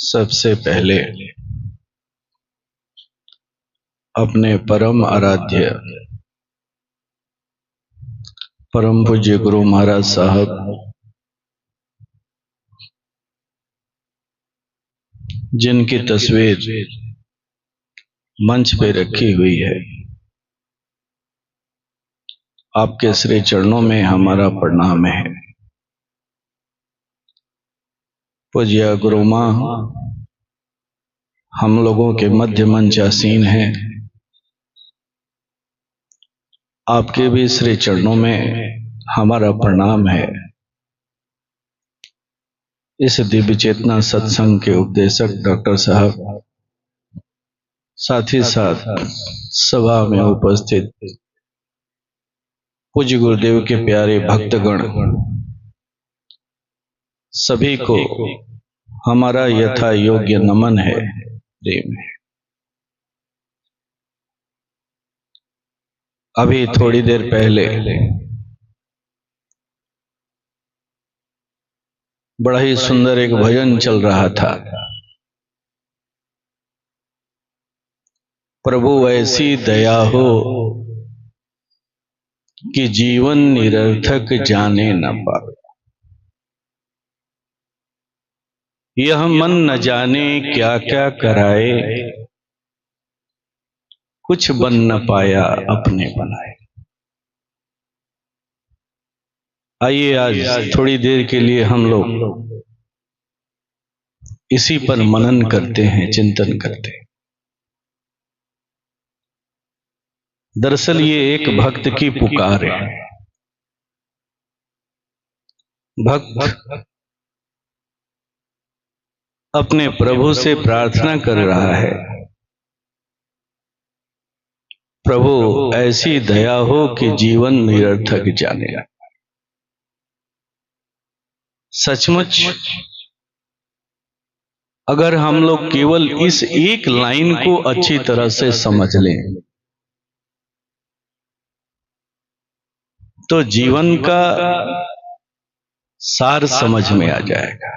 सबसे पहले अपने परम आराध्य परम पूज्य गुरु महाराज साहब जिनकी तस्वीर मंच पे रखी हुई है, आपके श्री चरणों में हमारा प्रणाम है। पूज्य गुरु माँ हम लोगों के मध्य मंचासीन है, आपके भी श्री चरणों में हमारा प्रणाम है। इस दिव्य चेतना सत्संग के उपदेशक डॉक्टर साहब, साथ ही साथ सभा में उपस्थित पूज्य गुरुदेव के प्यारे भक्तगण, सभी को हमारा यथा योग्य नमन है, प्रेम है। अभी थोड़ी देर पहले बड़ा ही सुंदर एक भजन चल रहा था। प्रभु ऐसी दया हो कि जीवन निरर्थक जाने न पावे, यह मन न जाने क्या क्या कराए, कुछ बन न पाया अपने बनाए। आइए आज थोड़ी देर के लिए हम लोग इसी पर मनन करते हैं, चिंतन करते हैं। दरअसल ये एक भक्त की पुकार है। भक्त अपने प्रभु से प्रार्थना कर रहा है, प्रभु ऐसी दया हो कि जीवन निरर्थक जाने। सचमुच अगर हम लोग केवल इस एक लाइन को अच्छी तरह से समझ लें तो जीवन का सार समझ में आ जाएगा,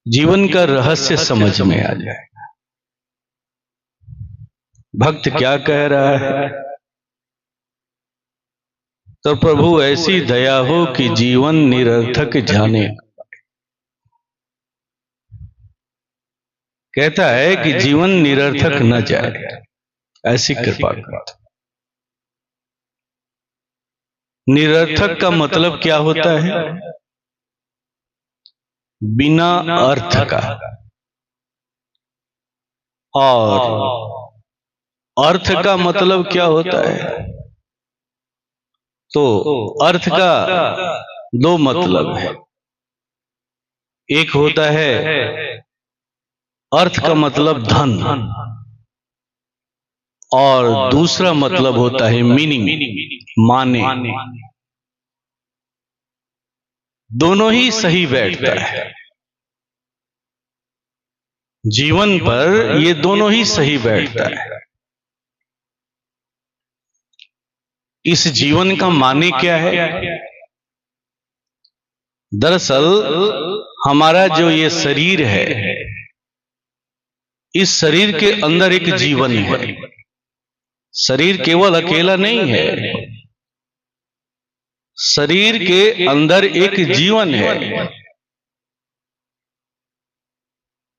जीवन का रहस्य समझ में आ जाएगा। भक्त क्या कह रहा है? तो प्रभु ऐसी दया हो कि जीवन निरर्थक जाने। कहता है कि जीवन निरर्थक न जाए, ऐसी कृपा कर। निरर्थक का मतलब क्या होता है? बिना अर्थ का। और अर्थ का मतलब क्या होता है? तो अर्थ का दो मतलब है। एक होता है अर्थ का मतलब धन, और दूसरा मतलब होता है मीनिंग, माने। दोनों ही सही बैठता है जीवन पर, ये दोनों ही सही बैठता है। इस जीवन का माने क्या है? दरअसल हमारा जो ये शरीर है, इस शरीर के अंदर एक जीवन है। शरीर केवल अकेला नहीं है, शरीर के अंदर एक जीवन है,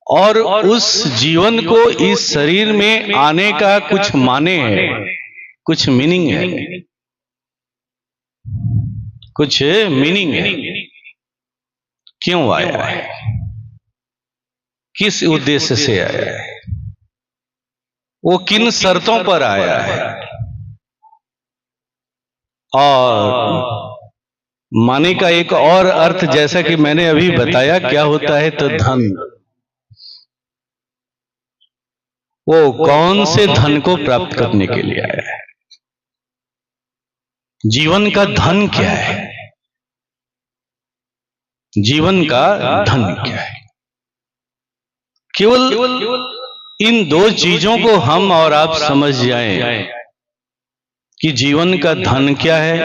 और उस जीवन को इस शरीर में आने का कुछ माने है, कुछ मीनिंग है, कुछ मीनिंग है। क्यों आया है, किस उद्देश्य से आया है, वो किन शर्तों पर आया है, और माने का एक और अर्थ, जैसा कि मैंने अभी बताया, क्या होता है? तो धन। वो कौन से धन को प्राप्त करने के लिए आया है? जीवन का धन क्या है? जीवन का धन क्या है? केवल इन दो चीजों को हम और आप समझ जाएं कि जीवन का धन क्या है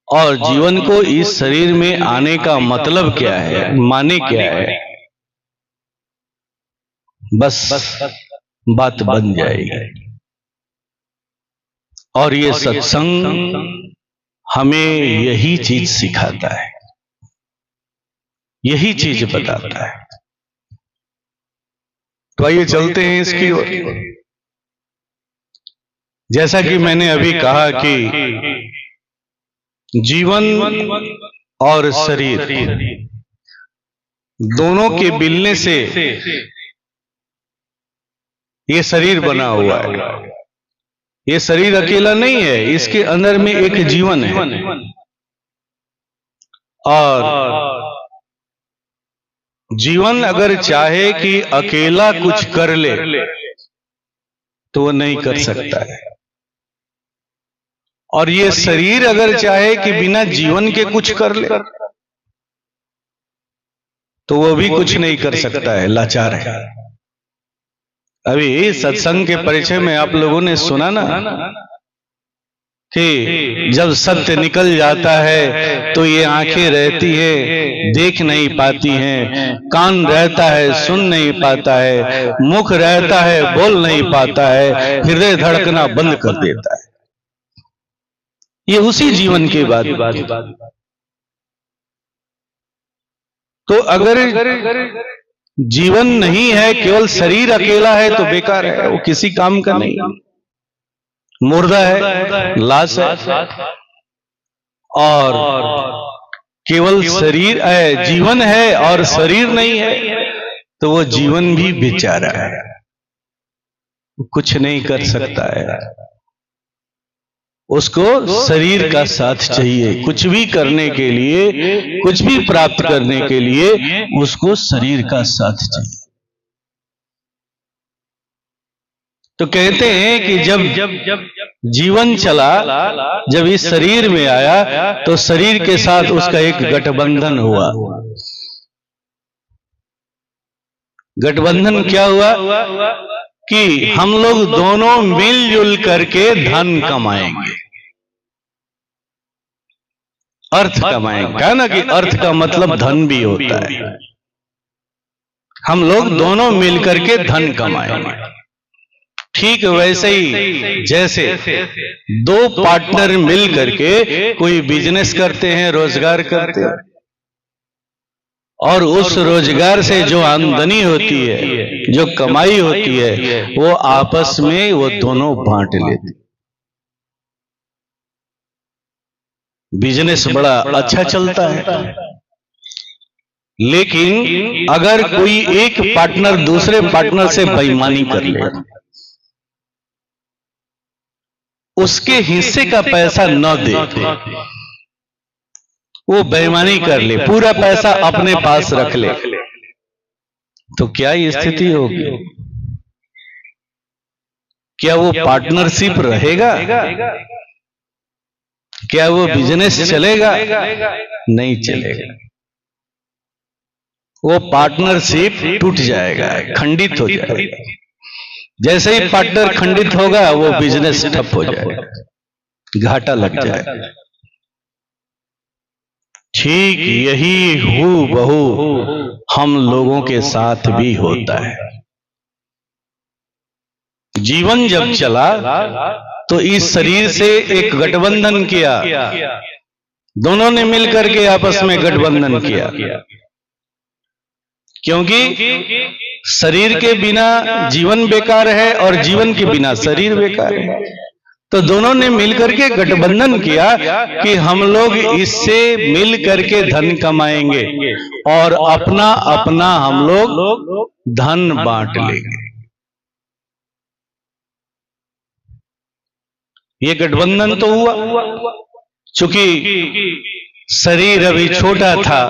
और जीवन को इस शरीर में आने का मतलब क्या है, माने क्या है, बस बात बन जाएगी। और ये सत्संग हमें यही चीज सिखाता है, यही चीज बताता है। तो आइए चलते हैं इसकी ओर। जैसा कि मैंने अभी कहा कि जीवन और शरीर दोनों के मिलने से ये शरीर बना हुआ है। ये शरीर अकेला नहीं है, इसके अंदर में एक जीवन है। और जीवन अगर चाहे कि अकेला कुछ कर ले तो वो नहीं कर सकता है, और ये शरीर अगर चाहे कि बिना जीवन के कुछ कर ले तो वो भी कुछ नहीं कर सकता है, लाचार है। अभी सत्संग के परिचय में आप लोगों ने सुना ना कि जब सत्य निकल जाता है तो ये आंखें रहती है, देख नहीं पाती हैं, कान रहता है, सुन नहीं पाता है, मुख रहता है, बोल नहीं पाता है, हृदय धड़कना बंद कर देता है। ये उसी जीवन की बात। तो अगर जीवन नहीं है, केवल शरीर अकेला है तो बेकार है, वो किसी काम का नहीं, मुर्दा है, लाश है। और केवल शरीर है, जीवन है और शरीर नहीं है तो वो जीवन भी बेचारा है, कुछ नहीं कर सकता है। उसको शरीर का साथ चाहिए, कुछ भी करने के लिए, कुछ भी प्राप्त करने के लिए उसको शरीर का साथ चाहिए। तो कहते हैं कि जब जीवन चला, जब इस शरीर में आया तो शरीर के साथ उसका एक गठबंधन हुआ। गठबंधन क्या हुआ कि हम लोग दोनों मिलजुल करके धन कमाएंगे, अर्थ कमाएंगे। कहा ना कि अर्थ का मतलब धन भी होता है। हम लोग दोनों मिलकर के धन कमाएंगे। ठीक वैसे ही जैसे दो पार्टनर मिल करके कोई बिजनेस करते हैं, रोजगार करते हैं, और उस रोजगार से जो आमदनी होती है, जो कमाई होती है, वो आपस में वो दोनों बांट लेते। बिजनेस बड़ा अच्छा चलता है। लेकिन अगर कोई एक पार्टनर दूसरे पार्टनर से बेईमानी कर ले, उसके हिस्से का पैसा न दे, वो बेईमानी कर ले, पूरा पैसा अपने पास रख ले, तो क्या स्थिति होगी? क्या वो पार्टनरशिप रहेगा? क्या वो बिजनेस चलेगा? नहीं चलेगा। वो पार्टनरशिप टूट जाएगा, खंडित हो जाएगा। जैसे ही पार्टनर खंडित होगा वो बिजनेस ठप हो जाएगा, घाटा लग जाएगा। ठीक यही हूबहू हम लोगों के साथ भी होता है। जीवन जब चला तो इस शरीर से एक गठबंधन किया, दोनों ने मिलकर के आपस में गठबंधन किया, क्योंकि शरीर के बिना जीवन बेकार है और जीवन के बिना शरीर बेकार है। तो दोनों ने मिलकर के गठबंधन किया कि हम लोग इससे मिल करके धन कमाएंगे और अपना अपना हम लोग धन बांट लेंगे। ये गठबंधन तो हुआ। चूंकि शरीर अभी छोटा था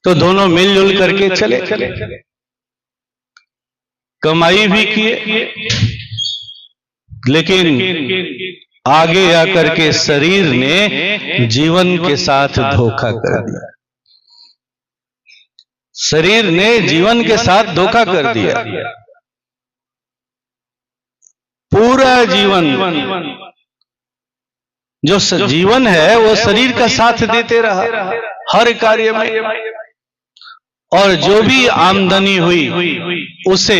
तो दोनों मिलजुल करके चले, कमाई भी किए, लेकिन आगे आकर के शरीर ने जीवन के साथ धोखा कर दिया। शरीर ने जीवन के साथ धोखा कर दिया। पूरा जीवन जो जीवन है वो शरीर का साथ देते रहा हर कार्य में, और जो भी आमदनी हुई उसे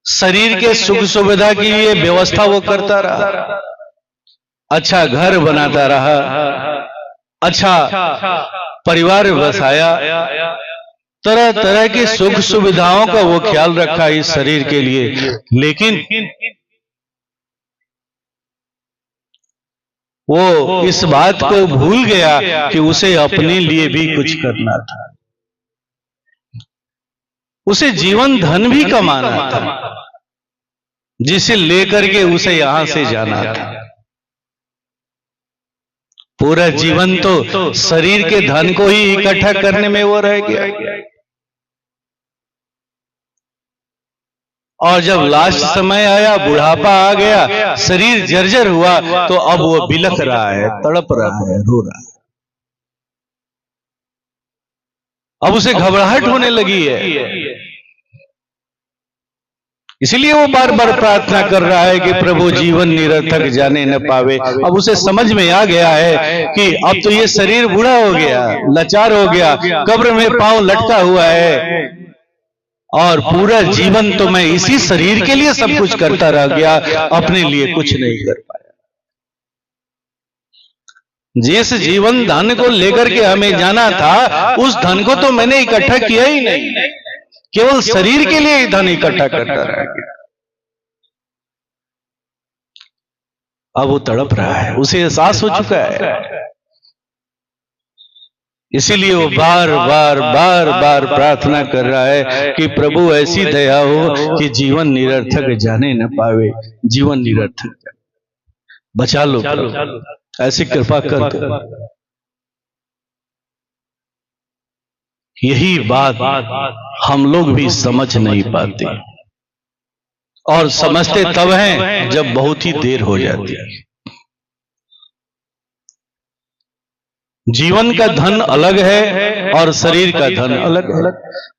शरीर के सुख सुविधा के लिए व्यवस्था वो करता रहा, अच्छा घर बनाता रहा, अच्छा परिवार बसाया, तरह तरह की सुख सुविधाओं का वो ख्याल रखा इस शरीर के लिए। लेकिन वो इस बात को भूल गया कि उसे अपने लिए भी कुछ करना था, उसे जीवन धन भी कमाना था, जिसे लेकर के उसे यहां से जाना था। पूरा जीवन तो शरीर के धन को ही इकट्ठा करने में वो रह गया, और जब लास्ट समय आया, बुढ़ापा आ गया, शरीर जर्जर हुआ, तो अब वो बिलख रहा है, तड़प रहा है, रो रहा है। अब उसे घबराहट होने लगी है, इसलिए वो बार बार प्रार्थना कर रहा है कि प्रभु जीवन निरर्थक जाने न पावे। अब उसे समझ में आ गया है कि अब तो ये शरीर बूढ़ा हो गया, लाचार हो गया, कब्र में पांव लटका हुआ है, और पूरा जीवन तो मैं इसी शरीर के लिए सब कुछ करता रह गया, अपने लिए कुछ नहीं कर पाया। जिस जीवन धन को लेकर के हमें जाना था, उस धन को तो मैंने इकट्ठा किया ही नहीं, केवल शरीर के लिए ही धन इकट्ठा करता रह गया। अब वो तड़प रहा है, उसे एहसास हो चुका है, इसीलिए वो बार बार बार बार प्रार्थना कर रहा है कि प्रभु ऐसी दया हो कि जीवन निरर्थक जाने न पावे, जीवन निरर्थक बचा लो, ऐसी कृपा कर दो। यही बात हम लोग भी समझ नहीं पाते, और समझते तब हैं जब बहुत ही देर हो जाती है। जीवन का धन अलग है और शरीर का धन अलग है।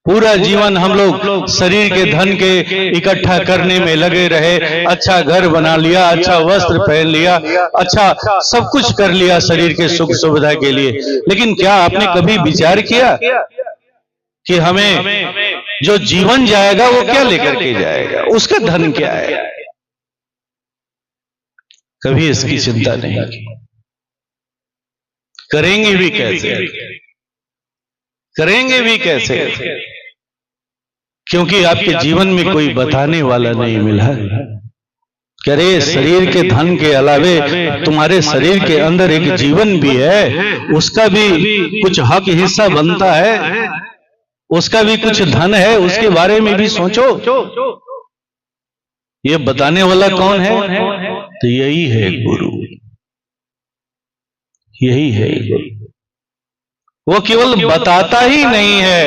पूरा जीवन हम लोग शरीर के धन के इकट्ठा करने में लगे रहे, अच्छा घर बना लिया, अच्छा वस्त्र पहन लिया, अच्छा सब कुछ कर लिया शरीर के सुख सुविधा के लिए। लेकिन क्या आपने कभी विचार किया कि हमें जो जीवन जाएगा वो क्या लेकर के जाएगा, उसका धन क्या है? कभी इसकी चिंता नहीं की। करेंगे भी कैसे, करेंगे भी कैसे? क्योंकि आपके जीवन में कोई बताने वाला नहीं मिला। करे शरीर के धन के अलावे तुम्हारे शरीर के अंदर एक जीवन भी है, उसका भी कुछ हक हिस्सा बनता है, उसका भी कुछ धन है, उसके बारे में भी सोचो। ये बताने वाला कौन है? तो यही है गुरु, यही है गुरु। वो केवल बताता ही नहीं है,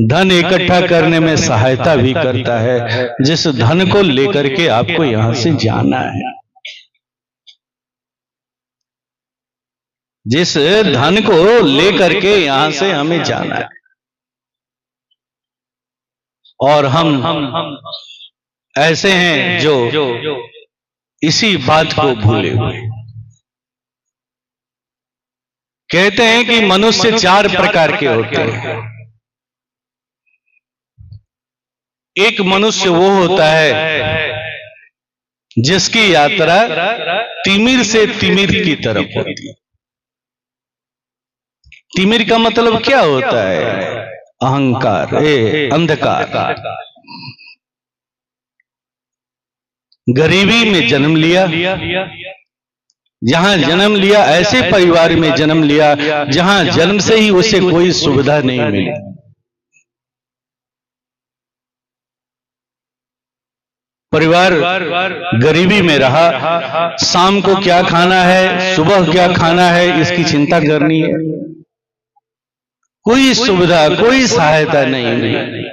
धन इकट्ठा करने में सहायता भी करता है, जिस धन को लेकर के आपको यहां से जाना है, जिस धन को लेकर के यहां से हमें जाना है। और हम ऐसे हैं जो इसी बात को भूले हुए। कहते हैं कि मनुष्य 4 प्रकार के होते हैं। एक मनुष्य वो होता है जिसकी यात्रा तिमिर से तिमिर की तरफ होती है। तिमिर का मतलब क्या होता है? अहंकार, अंधकार। गरीबी में जन्म लिया, जहां जन्म लिया ऐसे परिवार में जन्म लिया जहां जन्म से ही उसे कोई सुविधा नहीं मिली। परिवार गरीबी में रहा, शाम को क्या खाना है, सुबह क्या खाना है, इसकी चिंता करनी है। कोई सुविधा, कोई सहायता नहीं मिली,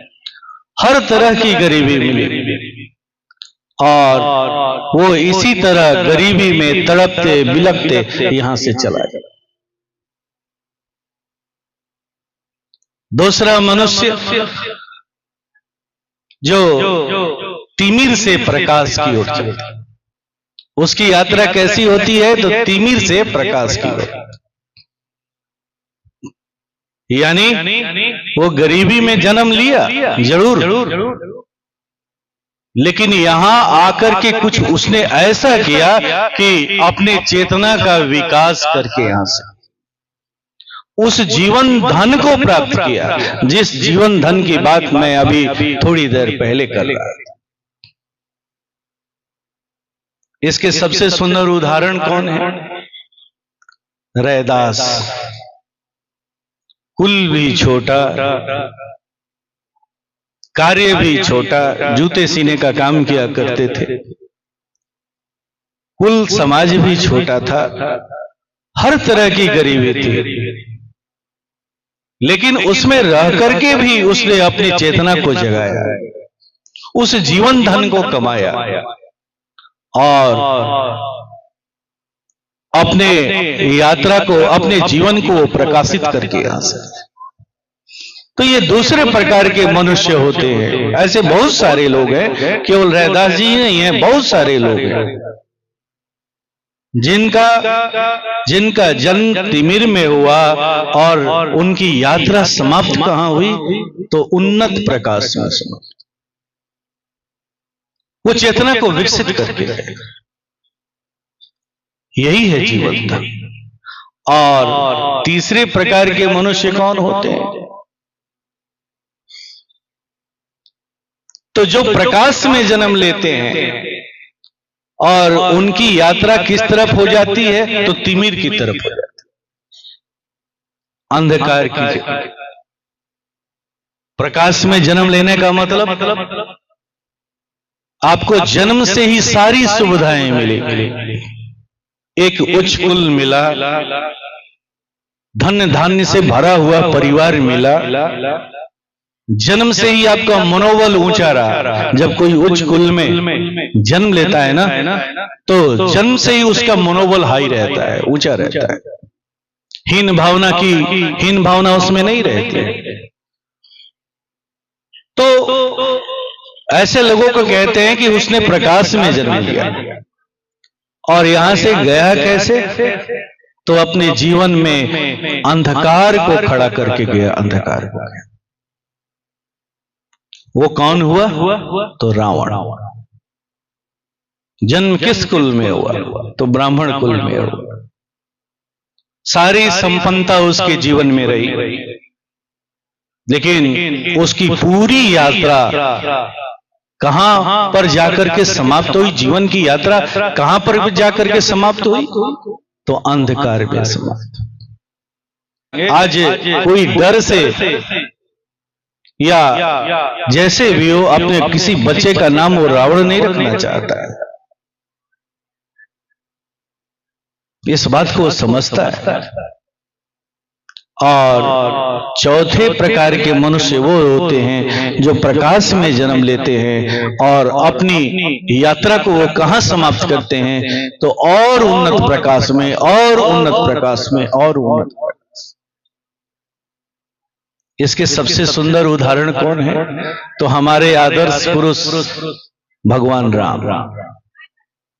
हर तरह की गरीबी मिली, और वो इसी तरह गरीबी में तड़पते बिलखते यहां से चला गया। दूसरा मनुष्य जो तिमिर से प्रकाश की ओर चलता, उसकी यात्रा कैसी होती है? तो तिमिर से प्रकाश की ओर, यानी वो गरीबी में जन्म लिया जरूर, लेकिन यहां आकर के कुछ उसने ऐसा किया कि अपने चेतना का विकास करके यहां से उस जीवन धन को प्राप्त किया, जिस जीवन धन की बात मैं अभी थोड़ी देर पहले कर रहा था। इसके सबसे सुंदर उदाहरण कौन है? रैदास। कुल भी छोटा, कार्य भी छोटा, जूते सीने का काम किया करते थे। कुल समाज भी छोटा था, हर तरह की गरीबी थी, लेकिन उसमें रह करके भी उसने अपनी चेतना को जगाया, उस जीवन धन को कमाया और अपने यात्रा को, अपने जीवन को प्रकाशित करके यहां से। तो ये दूसरे प्रकार के मनुष्य होते हैं। ऐसे बहुत सारे लोग हैं, केवल रैदास जी नहीं है, बहुत सारे लोग हैं जिनका जन्म तिमिर में हुआ और उनकी यात्रा समाप्त कहां हुई? तो उन्नत प्रकाश में समाप्त। वो चेतना को विकसित करके गए। यही है जीवन धन। और तीसरे प्रकार के मनुष्य कौन होते हैं? तो जो प्रकाश में जन्म लेते हैं और उनकी यात्रा किस तरफ हो जाती है? तो तिमिर की तरफ हो जाती है, अंधकार की। प्रकाश में जन्म लेने का मतलब आपको जन्म से ही सारी सुविधाएं मिलेगी। एक उच्च कुल मिला, धन धान्य से भरा हुआ परिवार मिला, जन्म से ही आपका मनोबल ऊंचा रहा। जब कोई उच्च कुल में जन्म लेता है ना, तो जन्म से ही उसका मनोबल हाई रहता है, ऊंचा रहता है। हीन भावना उसमें नहीं रहती। तो ऐसे लोगों को कहते हैं कि उसने प्रकाश में जन्म लिया। और यहां से गया कैसे? तो अपने जीवन में अंधकार को खड़ा करके गया, अंधकार को गया। वो कौन हुआ? तो रावण। जन्म किस कुल में हुआ? तो ब्राह्मण कुल में हुआ। सारी संपन्नता उसके जीवन में रही, लेकिन उसकी पूरी यात्रा कहां पर जाकर के समाप्त हुई? जीवन की यात्रा कहां पर जाकर के समाप्त हुई? तो अंधकार में समाप्त। आज कोई डर से या जैसे भी हो, अपने किसी बच्चे का नाम वो रावण नहीं रखना चाहता है। इस बात को समझता है। और चौथे प्रकार के मनुष्य वो होते हैं जो प्रकाश में जन्म लेते हैं और अपनी यात्रा को वो कहां समाप्त करते हैं? तो और उन्नत प्रकाश में, और उन्नत प्रकाश में, और उन्नत प्रकाश। इसके सबसे सुंदर उदाहरण कौन है? तो हमारे आदर्श पुरुष भगवान राम,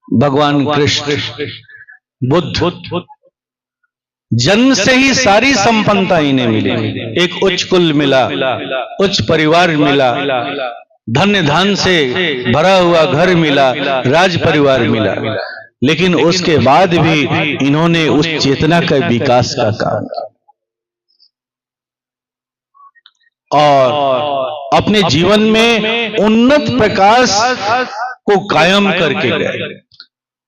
भगवान कृष्ण, बुद्ध। जन्म से ही सारी संपन्नता इन्हें मिली। एक उच्च कुल मिला, उच्च परिवार मिला, धन्य धन से भरा हुआ घर मिला, राज परिवार मिला, लेकिन उसके बाद भी इन्होंने उस चेतना का विकास का काम किया और अपने जीवन में उन्नत प्रकाश को कायम करके गए।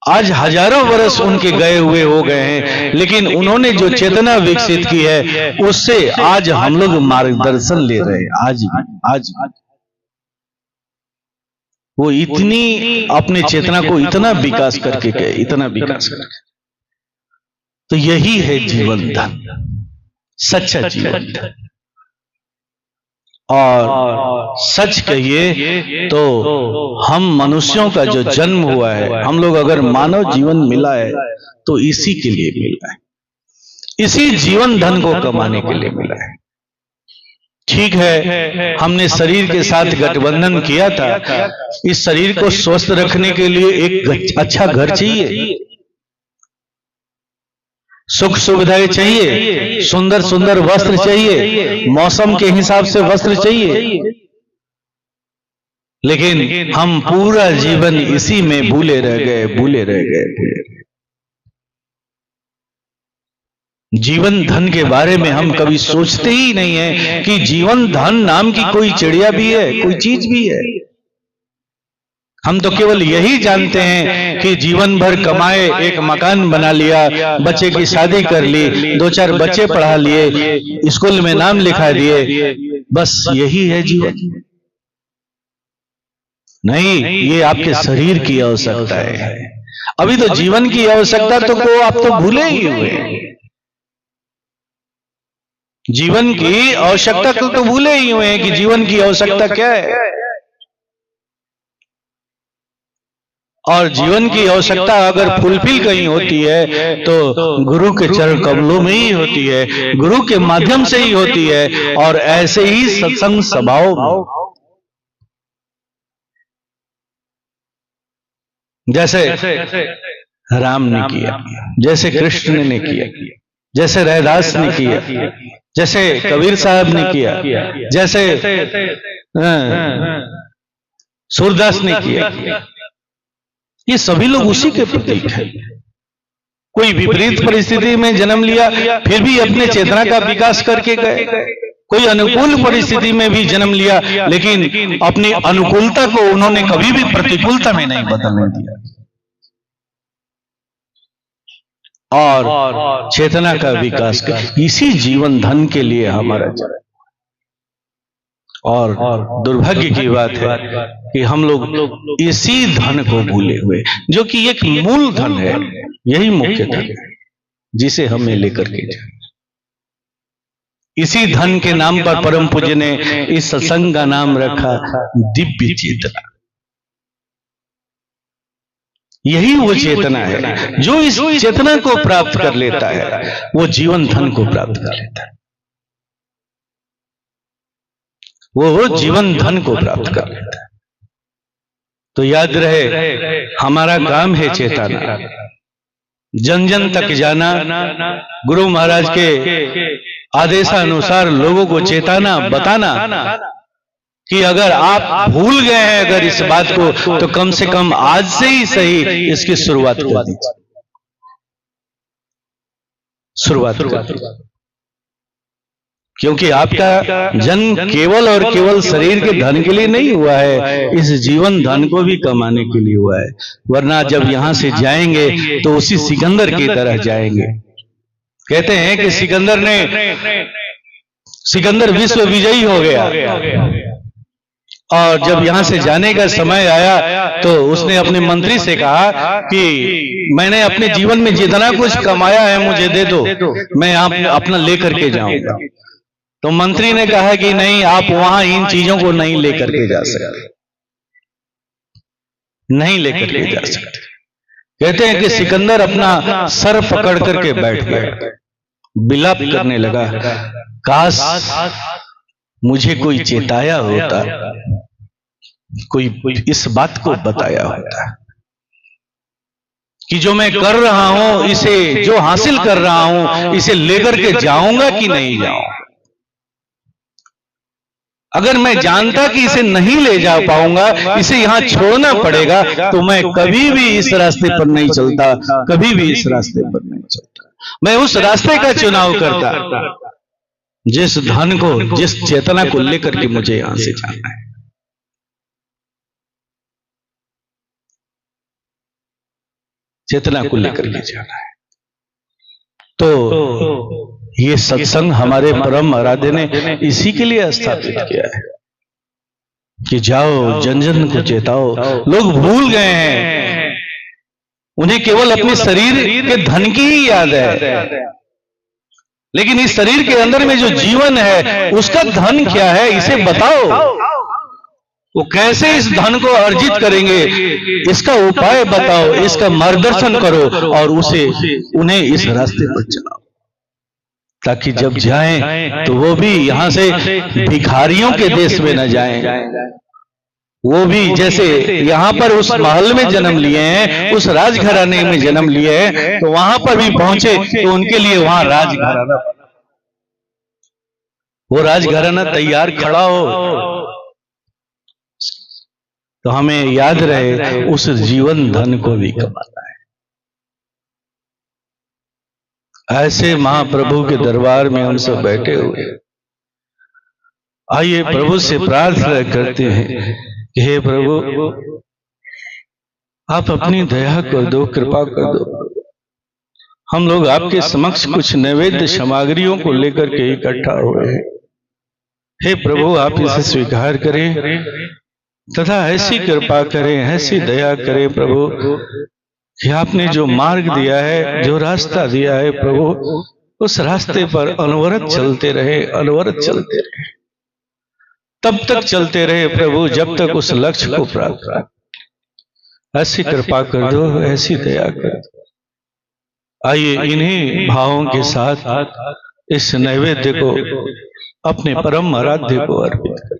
आज हजारों वर्ष उनके गए हुए हो गए हैं, लेकिन उन्होंने जो चेतना विकसित की है उससे आज हम लोग मार्गदर्शन ले रहे हैं। आज वो इतनी अपने चेतना को इतना विकास करके गए, इतना विकास करके। तो यही है जीवन धन, सच्चा जीवन धन। और सच कहिए तो हम मनुष्यों का जो जन्म हुआ है, हम लोग अगर मानव जीवन मिला है तो इसी के लिए मिला है, इसी जीवन धन को कमाने के लिए मिला है। ठीक है, हमने शरीर के साथ गठबंधन किया था, इस शरीर को स्वस्थ रखने के लिए एक अच्छा घर चाहिए, सुख सुविधाएं चाहिए, सुंदर सुंदर वस्त्र चाहिए, मौसम के हिसाब से वस्त्र चाहिए। लेकिन हम पूरा जीवन इसी में भूले रह गए। जीवन धन के बारे में हम कभी सोचते ही नहीं है कि जीवन धन नाम की कोई चिड़िया भी है, कोई चीज भी है। हम तो केवल यही जानते हैं कि जीवन भर कमाए, एक मकान बना लिया, बच्चे की शादी कर ली, 2-4 बच्चे पढ़ा लिए, स्कूल में नाम लिखा दिए, बस यही है जीवन। नहीं, ये आपके शरीर की आवश्यकता है। अभी तो जीवन की आवश्यकता तो आप तो भूले ही हुए। जीवन की आवश्यकता को तो भूले ही हुए हैं कि जीवन की आवश्यकता क्या है। और जीवन की आवश्यकता अगर फुलफिल कहीं होती है तो गुरु के चरण कमलों में ही होती है, गुरु के माध्यम से ही होती है, और ऐसे ही सत्संग सभाओं में। जैसे राम ने किया, जैसे कृष्ण ने किया, जैसे रैदास ने किया, जैसे कबीर साहब ने किया, जैसे सूरदास ने किया, ये सभी लोग उसी के प्रतीक हैं। कोई विपरीत परिस्थिति में जन्म लिया फिर भी अपने चेतना का विकास करके गए, कोई अनुकूल परिस्थिति में भी जन्म लिया लेकिन अपनी अनुकूलता को उन्होंने कभी भी प्रतिकूलता में नहीं बदलने दिया, और चेतना का विकास कर। इसी जीवन धन के लिए हमारा और दुर्भाग्य की बात है कि हम लोग इसी धन को भूले हुए, जो कि एक मूल धन है, यही मुख्य धन है जिसे हमें लेकर के जाए। इसी धन के नाम पर परम पूज्य ने इस सत्संग का नाम रखा दिव्य चेतना। यही वो चेतना है जो इस चेतना को प्राप्त कर लेता है, वो जीवन धन को प्राप्त कर लेता है, वो जीवन धन को प्राप्त कर लेता है। तो याद रहे, हमारा काम है चेतना, जन जन तक जाना, गुरु महाराज के आदेशानुसार लोगों को चेताना, बताना कि अगर आप भूल गए हैं अगर इस बात को, तो कम से कम आज से ही सही इसकी शुरुआत कर दीजिए, शुरुआत कर दीजिए। क्योंकि आपका जन्म केवल और केवल शरीर के धन के लिए नहीं हुआ है, इस जीवन धन को भी कमाने के लिए हुआ है। वरना जब यहां से जाएंगे तो उसी सिकंदर की तरह जाएंगे। कहते हैं कि सिकंदर विश्व विजयी हो गया, और जब यहां से जाने का समय आया तो उसने अपने मंत्री से कहा कि मैंने अपने जीवन में जितना कुछ कमाया है मुझे दे दो, मैं अपना लेकर के जाऊंगा। तो मंत्री ने कहा कि नहीं, आप वहां इन चीजों को नहीं लेकर के जा सकते, नहीं लेकर के जा सकते। कहते हैं कि सिकंदर अपना सर पकड़ करके बैठ गया, बिलाप करने लगा, काश मुझे कोई चेताया होता, कोई इस बात को बताया होता कि जो मैं कर रहा हूं, इसे जो हासिल कर रहा हूं, इसे लेकर के जाऊंगा कि नहीं जाऊंगा। अगर मैं जानता कि इसे नहीं ले जा पाऊंगा, इसे यहां छोड़ना पड़ेगा, तो मैं कभी भी इस रास्ते पर नहीं चलता, कभी भी इस रास्ते पर नहीं चलता। मैं उस रास्ते का चुनाव करता जिस धन को, जिस चेतना को लेकर के मुझे यहां से जाना है। चेतना को लेकर के जाना है। तो ये सत्संग हमारे परम आराध्य ने इसी के लिए स्थापित किया है कि जाओ जन जन को चेताओ। लोग भूल गए हैं, उन्हें केवल अपने शरीर के धन की ही याद है, लेकिन इस शरीर के अंदर में जो जीवन है उसका धन क्या है, इसे बताओ। वो कैसे इस धन को अर्जित करेंगे, इसका उपाय बताओ, इसका मार्गदर्शन करो और उन्हें इस रास्ते पर चलाओ। ताकि जब जाएं तो वो भी यहाँ से भिखारियों के देश में न जाएं। वो भी जैसे यहाँ पर उस महल में जन्म लिए हैं, उस राजघराने में जन्म लिए हैं, तो वहां पर भी पहुंचे तो उनके लिए वहां राजघराना, वो राजघराना तैयार खड़ा हो। तो हमें याद रहे उस जीवन धन को भी कमाना है। ऐसे महाप्रभु के दरबार में हम सब बैठे हुए, आइए प्रभु से प्रार्थना करते हैं कि हे प्रभु, आप अपनी दया कर दो, कृपा कर दो। हम लोग आपके समक्ष कुछ नैवेद्य सामग्रियों को लेकर के इकट्ठा हुए हैं। हे प्रभु, आप इसे स्वीकार करें तथा ऐसी कृपा करें, ऐसी दया करें प्रभु कि आपने जो मार्ग दिया है, जो रास्ता दिया है प्रभु, उस रास्ते पर अनवरत चलते रहे, अनवरत चलते रहे, तब तक चलते रहे प्रभु जब तक उस लक्ष्य को प्राप्त कर। ऐसी कृपा कर दो, ऐसी दया कर दो। आइए इन्हीं भावों के साथ इस नैवेद्य को अपने परम आराध्य को अर्पित करें।